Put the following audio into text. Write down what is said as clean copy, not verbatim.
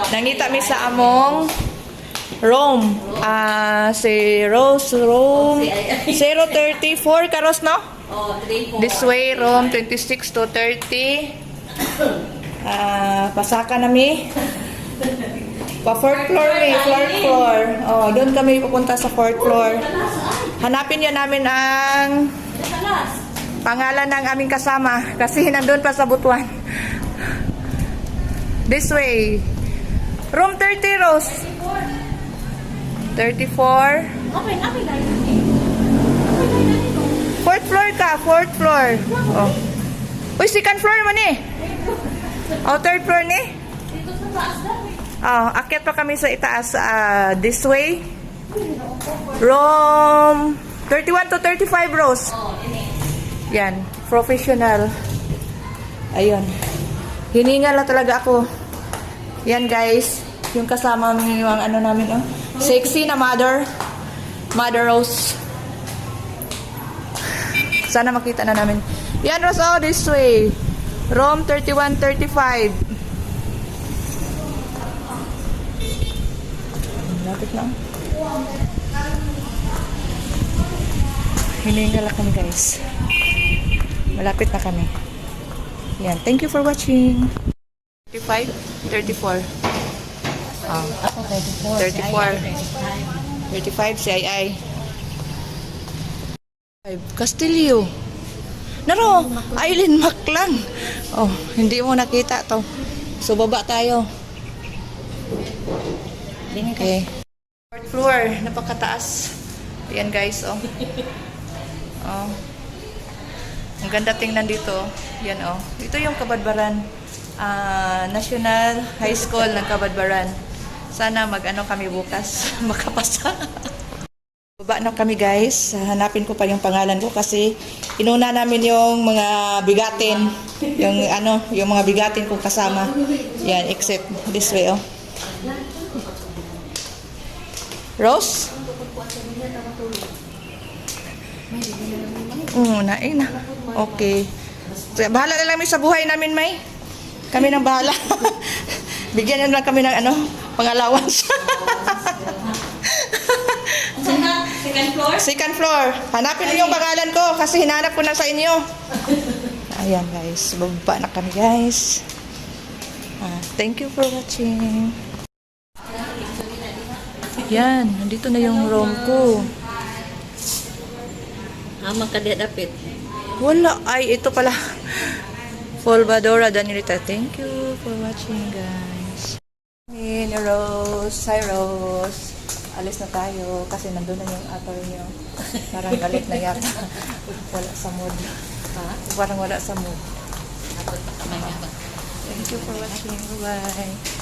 Nangita mi sa among Rome. Si Rose Rome 034 karos no? Oh, 3, 4. This way Rome 26 to 30. Pasaka na mi. Pa fourth floor mi, fourth floor. Oh, doon kami pupunta sa fourth floor. Hanapin niyo namin ang pangalan ng aming kasama kasi nandun pa sa Butuan. This way. Room 30, Rose. 34. Okay, Fourth floor ka, fourth floor. Oh. Uy, second floor mo ni. Oh, third floor ni. Dito sa taas na. Oh, akyat pa kami sa itaas. This way. Room 31 to 35, Rose. Oh, ini. Yan, professional. Ayun. Hiningal na talaga ako. Yan guys, yung kasama yung ano namin, oh. Sexy na mother. Mother Rose. Sana makita na namin. Yan Rose, oh, this way. Room 31-35. Lapit na. Hiningal na kami guys. Malapit na kami. Yan. Thank you for watching. 35, 34. Ako 34. 35 si Ai. Castillo. Naro, Island Maclang. Oh, hindi mo nakita to. So baba tayo. Okay. Fourth floor, napakataas. Yan guys, oh. Oh. Ang ganda tingnan dito. Yan oh. Ito yung Kabadbaran. National High School ng Kabadbaran. Sana mag-ano kami bukas. Makapasa. Baba na kami guys. Hanapin ko pa yung pangalan ko kasi inuna namin yung mga bigatin. Yung ano, yung mga bigatin kong kasama. Yan, except this way oh. Rose? Nain na. Okay. Bahala na lang sa buhay namin, May. Kami nang bahala. Bigyan na lang kami ng ano, pang-allowance. Second floor? Second floor. Hanapin niyo yung pangalan ko kasi hinanap ko na sa inyo. Ayan guys. Bababa na kami guys. Thank you for watching. Yan. Nandito na yung room ko. Magkadadapit. Wala. Ay, ito pala. Folvadora Danielita. Thank you for watching, guys. Rose. Hi, Rose. Alis na tayo kasi nandun na yung ator nyo. Parang galit na yata. Wala sa mood. Parang wala sa mood. Thank you for watching. Bye-bye.